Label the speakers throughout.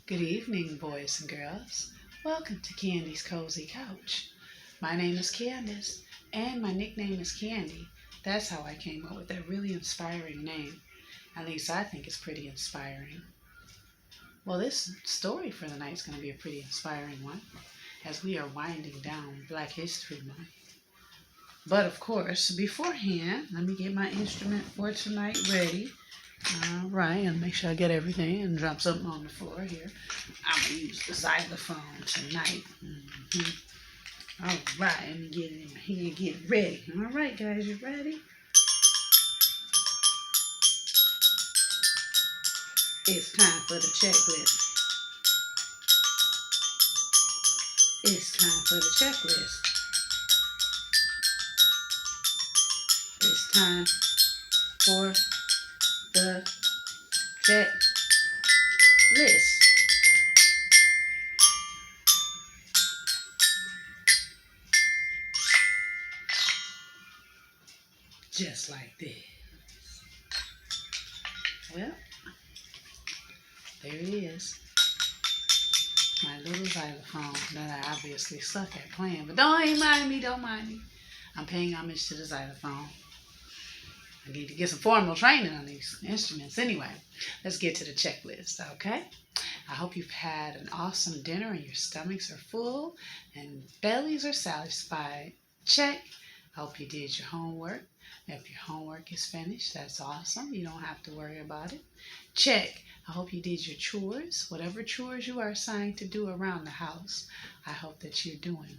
Speaker 1: Good evening, boys and girls. Welcome to Candy's Cozy Couch. My name is Candace, and my nickname is Candy. That's how I came up with that really inspiring name. At least I think it's pretty inspiring. Well, this story for the night is going to be a pretty inspiring one, as we are winding down Black History Month. But of course, beforehand, let me get my instrument for tonight ready. All right, and make sure I get everything and drop something on the floor here. I'm going to use the xylophone tonight. All right, let me get it in my hand, get ready. All right, guys, you ready? It's time for the checklist. It's time for the checklist. It's time for the checklist. Just like this. Well, there it is. My little xylophone that I obviously suck at playing. But don't mind me. I'm paying homage to the xylophone. I need to get some formal training on these instruments. Anyway, let's get to the checklist, okay? I hope you've had an awesome dinner and your stomachs are full and bellies are satisfied. Check. I hope you did your homework. If your homework is finished, that's awesome. You don't have to worry about it. Check. I hope you did your chores. Whatever chores you are assigned to do around the house, I hope that you're doing.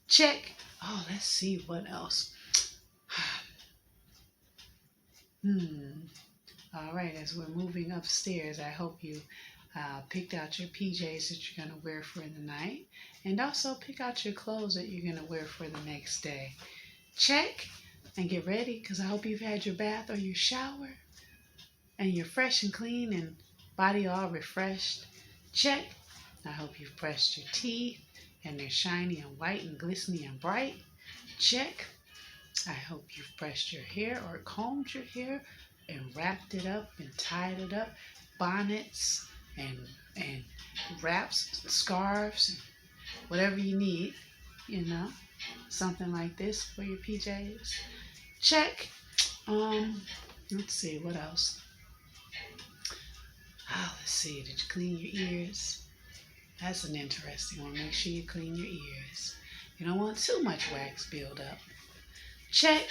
Speaker 1: Check. Oh, let's see what else. All right, as we're moving upstairs, I hope you picked out your PJs that you're going to wear for the night, and also pick out your clothes that you're going to wear for the next day. Check, and get ready, because I hope you've had your bath or your shower, and you're fresh and clean and body all refreshed. Check. I hope you've brushed your teeth, and they're shiny and white and glistening and bright. Check. I hope you've brushed your hair or combed your hair and wrapped it up and tied it up. Bonnets and wraps, scarves, whatever you need, something like this for your PJs. Check. Let's see, what else? Let's see, did you clean your ears? That's an interesting one. Make sure you clean your ears. You don't want too much wax build up. Check.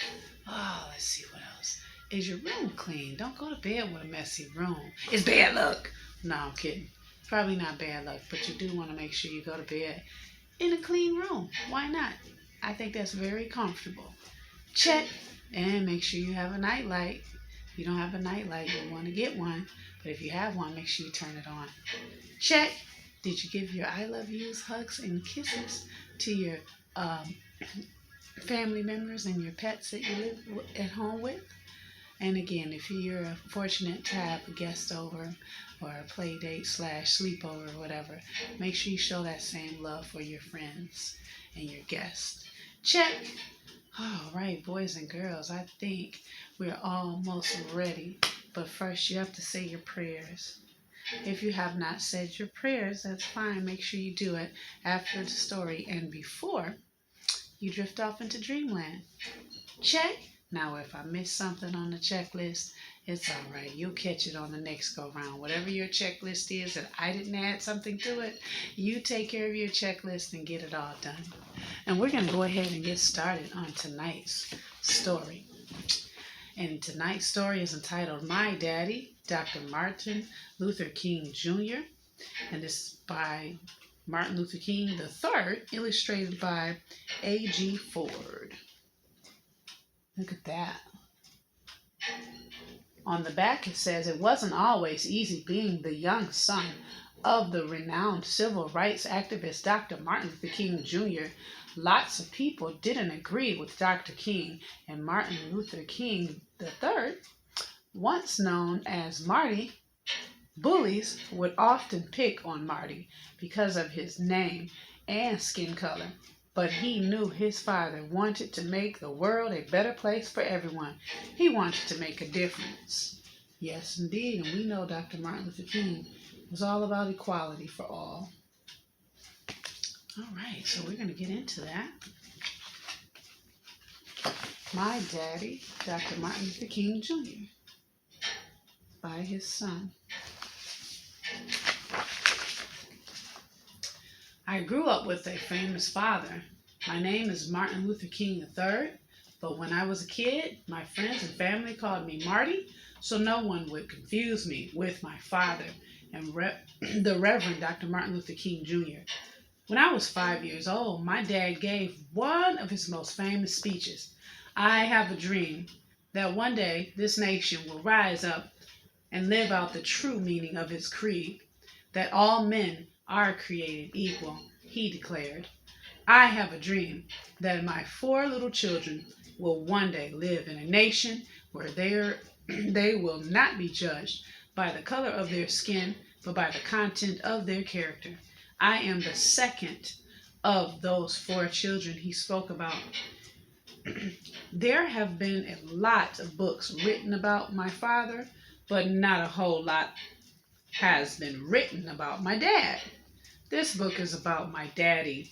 Speaker 1: Let's see what else. Is your room clean? Don't go to bed with a messy room. It's bad luck. No, I'm kidding. Probably not bad luck, but you do want to make sure you go to bed in a clean room. Why not? I think that's very comfortable. Check. And make sure you have a nightlight. If you don't have a nightlight, you want to get one. But if you have one, make sure you turn it on. Check. Did you give your I love yous, hugs, and kisses to your family members and your pets that you live at home with? And again, if you're fortunate to have a guest over or a play date / sleepover or whatever, make sure you show that same love for your friends and your guests. Check. All right, boys and girls, I think we're almost ready. But first, you have to say your prayers. If you have not said your prayers, that's fine. Make sure you do it after the story and before you drift off into dreamland. Check. Now, if I miss something on the checklist, it's all right. You'll catch it on the next go round. Whatever your checklist is and I didn't add something to it, you take care of your checklist and get it all done. And we're going to go ahead and get started on tonight's story. And tonight's story is entitled My Daddy, Dr. Martin Luther King Jr. And this is by Martin Luther King III, illustrated by A.G. Ford. Look at that. On the back it says, it wasn't always easy being the young son of the renowned civil rights activist Dr. Martin Luther King Jr. Lots of people didn't agree with Dr. King, and Martin Luther King III, once known as Marty, bullies would often pick on Marty because of his name and skin color. But he knew his father wanted to make the world a better place for everyone. He wanted to make a difference. Yes, indeed. And we know Dr. Martin Luther King was all about equality for all. All right, so we're going to get into that. My Daddy, Dr. Martin Luther King Jr., by his son. I grew up with a famous father. My name is Martin Luther King III, but when I was a kid, my friends and family called me Marty, so no one would confuse me with my father and the Reverend Dr. Martin Luther King Jr. When I was 5 years old, my dad gave one of his most famous speeches. I have a dream that one day this nation will rise up and live out the true meaning of its creed, that all men are created equal, he declared. I have a dream that my 4 little children will one day live in a nation where they will not be judged by the color of their skin, but by the content of their character. I am the second of those 4 children he spoke about. There have been a lot of books written about my father, but not a whole lot has been written about my dad. This book is about my daddy,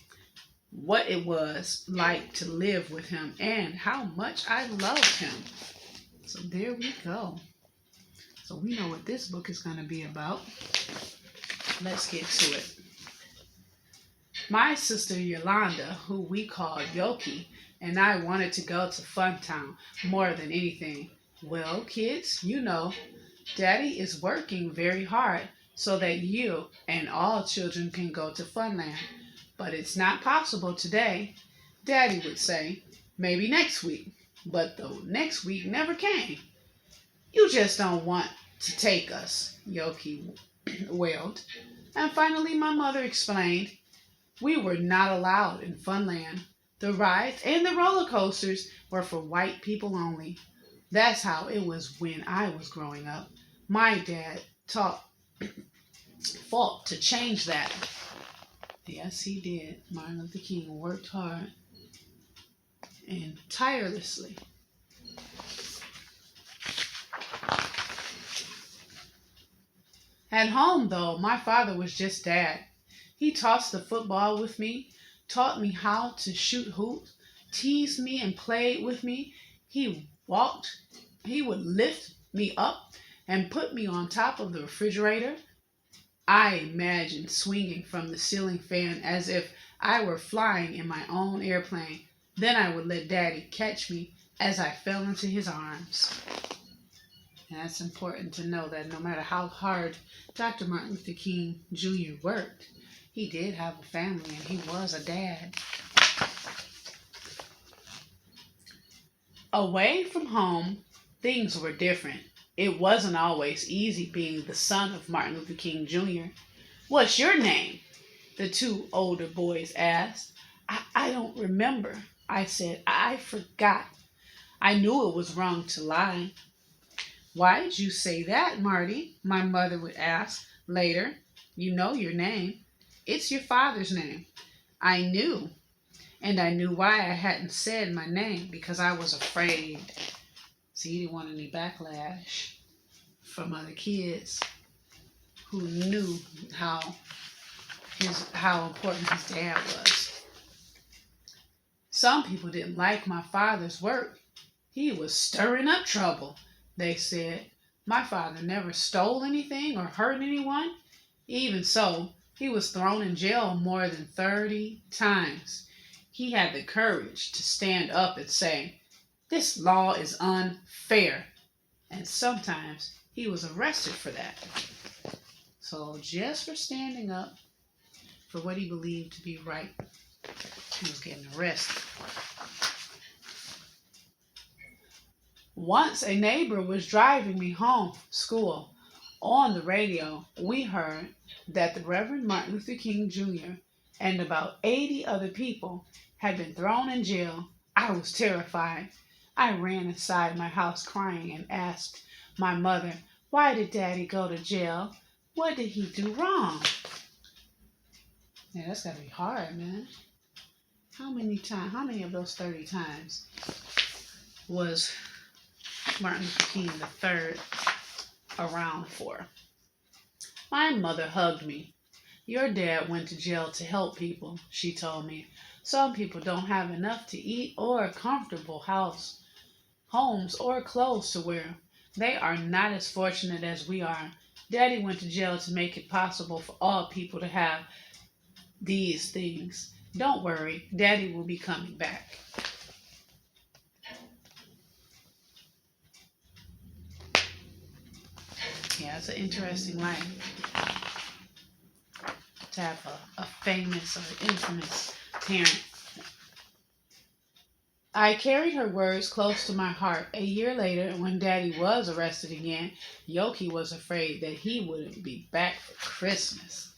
Speaker 1: what it was like to live with him, and how much I loved him. So there we go. So we know what this book is going to be about. Let's get to it. My sister Yolanda, who we called Yoki, and I wanted to go to Funtown more than anything. Well, kids, you know, Daddy is working very hard so that you and all children can go to Funland. But it's not possible today, Daddy would say. Maybe next week. But the next week never came. You just don't want to take us, Yoki wailed. And finally my mother explained we were not allowed in Funland. The rides and the roller coasters were for white people only. That's how it was when I was growing up. My dad fought to change that. Yes, he did. Martin Luther King worked hard and tirelessly. At home, though, my father was just Dad. He tossed the football with me, taught me how to shoot hoops, teased me and played with me. He would lift me up and put me on top of the refrigerator. I imagined swinging from the ceiling fan as if I were flying in my own airplane. Then I would let Daddy catch me as I fell into his arms. And that's important to know that no matter how hard Dr. Martin Luther King Jr. worked, he did have a family and he was a dad. Away from home, things were different. It wasn't always easy being the son of Martin Luther King Jr. What's your name? The 2 older boys asked. I don't remember, I said. I forgot. I knew it was wrong to lie. Why'd you say that, Marty? My mother would ask later. You know your name. It's your father's name. I knew. And I knew why I hadn't said my name, because I was afraid. See, he didn't want any backlash from other kids who knew how important his dad was. Some people didn't like my father's work. He was stirring up trouble, they said. My father never stole anything or hurt anyone. Even so, he was thrown in jail more than 30 times. He had the courage to stand up and say, "This law is unfair." And sometimes he was arrested for that. So just for standing up for what he believed to be right, he was getting arrested. Once a neighbor was driving me home from school. On the radio, we heard that the Reverend Martin Luther King Jr. and about 80 other people had been thrown in jail. I was terrified. I ran inside my house crying and asked my mother, "Why did Daddy go to jail? What did he do wrong?" Yeah, that's gotta be hard, man. How many of those 30 times was Martin Luther King III around for. My mother hugged me. Your dad went to jail to help people, she told me. Some people don't have enough to eat or a comfortable homes, or clothes to wear. They are not as fortunate as we are. Daddy went to jail to make it possible for all people to have these things. Don't worry, Daddy will be coming back. Yeah, it's an interesting life to have a famous or infamous parent. I carried her words close to my heart. A year later, when Daddy was arrested again, Yoki was afraid that he wouldn't be back for Christmas.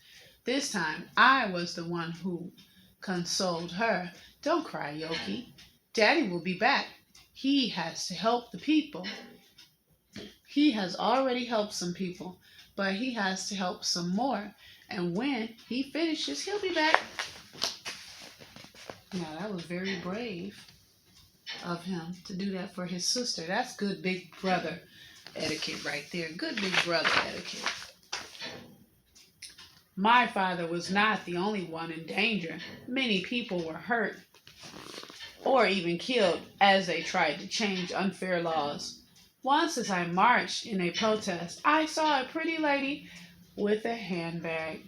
Speaker 1: This time, I was the one who consoled her. Don't cry, Yoki. Daddy will be back. He has to help the people. He has already helped some people, but he has to help some more. And when he finishes, he'll be back. Now, that was very brave of him to do that for his sister. That's good big brother etiquette right there. Good big brother etiquette. My father was not the only one in danger. Many people were hurt or even killed as they tried to change unfair laws. Once, as I marched in a protest, I saw a pretty lady with a handbag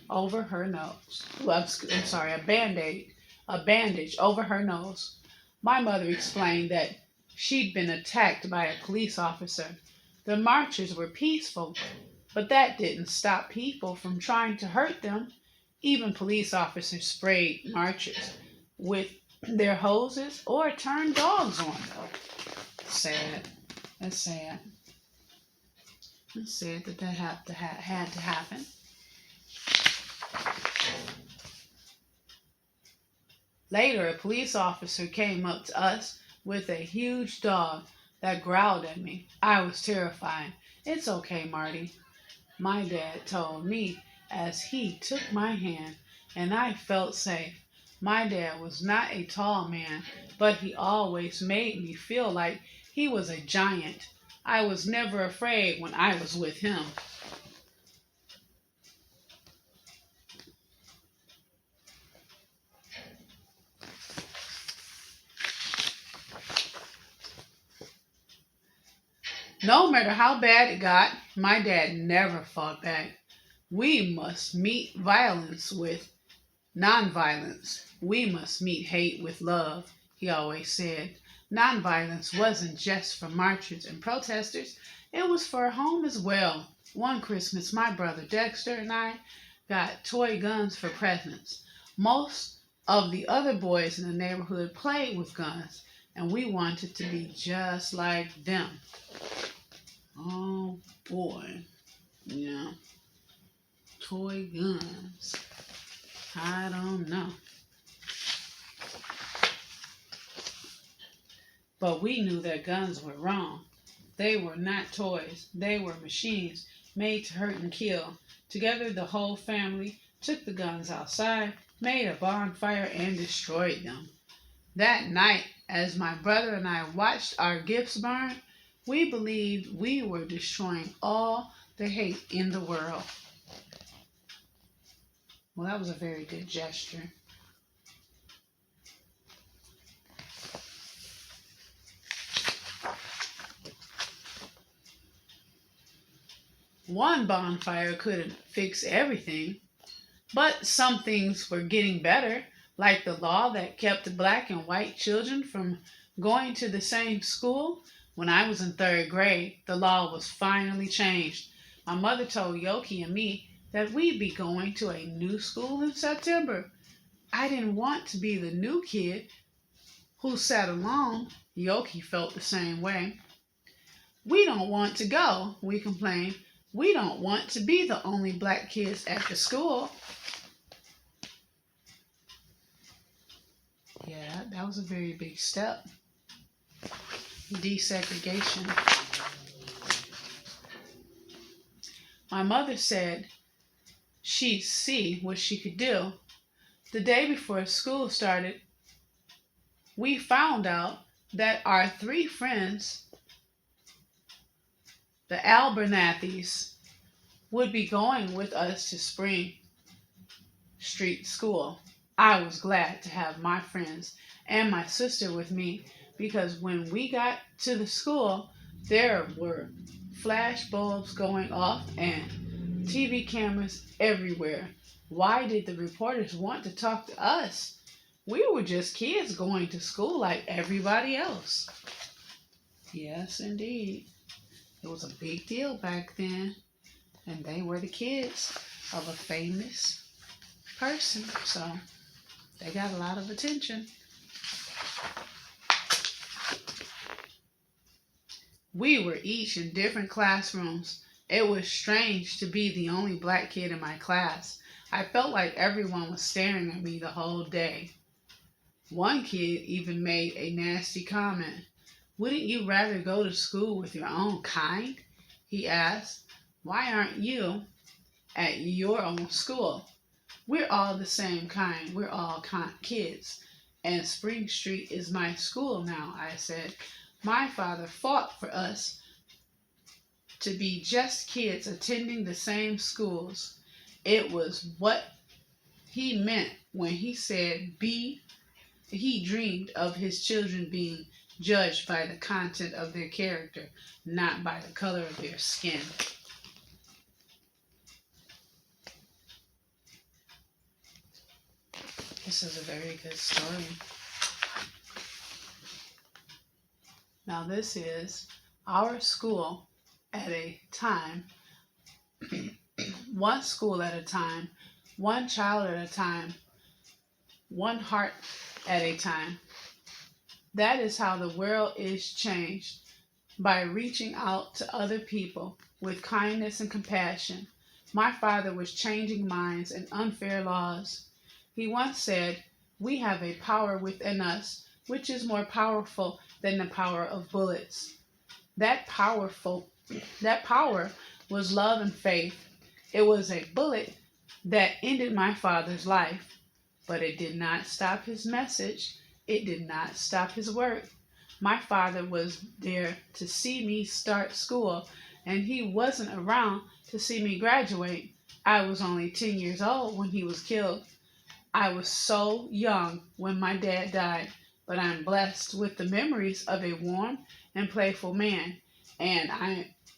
Speaker 1: over her nose. Well, I'm sorry, a bandage over her nose. My mother explained that she'd been attacked by a police officer. The marchers were peaceful, but that didn't stop people from trying to hurt them. Even police officers sprayed marchers with their hoses or turned dogs on them. Sad. That's sad. It's sad that had to happen. Later, a police officer came up to us with a huge dog that growled at me. I was terrified. It's okay, Marty, my dad told me as he took my hand, and I felt safe. My dad was not a tall man, but he always made me feel like he was a giant. I was never afraid when I was with him. No matter how bad it got, my dad never fought back. We must meet violence with nonviolence. We must meet hate with love, he always said. Nonviolence wasn't just for marchers and protesters, it was for home as well. One Christmas, my brother Dexter and I got toy guns for presents. Most of the other boys in the neighborhood played with guns, and we wanted to be just like them. Oh boy, yeah, toy guns. I don't know. But we knew that guns were wrong. They were not toys. They were machines made to hurt and kill. Together, the whole family took the guns outside, made a bonfire, and destroyed them. That night, as my brother and I watched our gifts burn, we believed we were destroying all the hate in the world. Well, that was a very good gesture. One bonfire couldn't fix everything, but some things were getting better, like the law that kept black and white children from going to the same school. When I was in third grade, the law was finally changed. My mother told Yoki and me that we'd be going to a new school in September. I didn't want to be the new kid who sat alone. Yoki felt the same way. We don't want to go, we complained. We don't want to be the only black kids at the school. Yeah, that was a very big step. Desegregation. My mother said she'd see what she could do. The day before school started, we found out that our three friends the Albernathys would be going with us to Spring Street School. I was glad to have my friends and my sister with me because when we got to the school, there were flash bulbs going off and TV cameras everywhere. Why did the reporters want to talk to us? We were just kids going to school like everybody else. Yes, indeed. It was a big deal back then, and they were the kids of a famous person, so they got a lot of attention. We were each in different classrooms. It was strange to be the only black kid in my class. I felt like everyone was staring at me the whole day. One kid even made a nasty comment. "Wouldn't you rather go to school with your own kind?" he asked. "Why aren't you at your own school? We're all the same kind. We're all kids. And Spring Street is my school now," I said. "My father fought for us to be just kids attending the same schools. It was what he meant when he said he dreamed of his children being judged by the content of their character, not by the color of their skin." This is a very good story. Now this is our school at a time, one school at a time, one child at a time, one heart at a time. That is how the world is changed, by reaching out to other people with kindness and compassion. My father was changing minds and unfair laws. He once said, "We have a power within us which is more powerful than the power of bullets." That power was love and faith. It was a bullet that ended my father's life, but it did not stop his message. It did not stop his work. My father was there to see me start school, and he wasn't around to see me graduate. I was only 10 years old when he was killed. I was so young when my dad died, but I'm blessed with the memories of a warm and playful man, and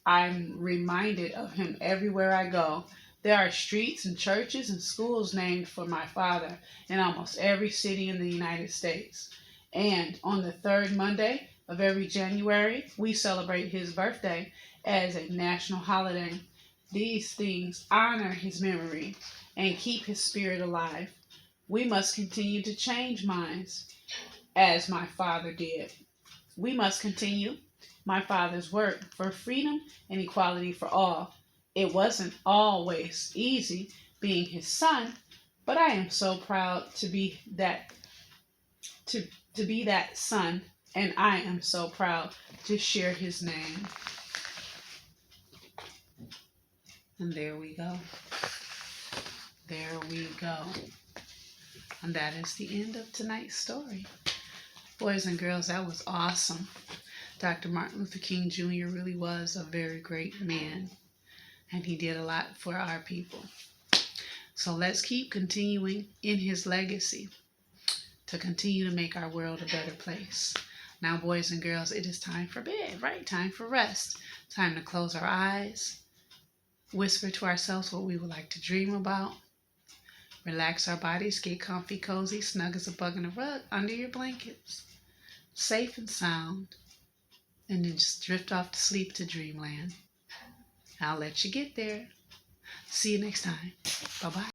Speaker 1: I'm reminded of him everywhere I go. There are streets and churches and schools named for my father in almost every city in the United States. And on the third Monday of every January, we celebrate his birthday as a national holiday. These things honor his memory and keep his spirit alive. We must continue to change minds as my father did. We must continue my father's work for freedom and equality for all. It wasn't always easy being his son, but I am so proud to be that son, and I am so proud to share his name. And there we go. There we go. And that is the end of tonight's story. Boys and girls, that was awesome. Dr. Martin Luther King Jr. really was a very great man, and he did a lot for our people. So let's keep continuing in his legacy to continue to make our world a better place. Now, boys and girls, it is time for bed, right? Time for rest. Time to close our eyes, whisper to ourselves what we would like to dream about, relax our bodies, get comfy, cozy, snug as a bug in a rug under your blankets, safe and sound, and then just drift off to sleep to dreamland. I'll let you get there. See you next time. Bye-bye.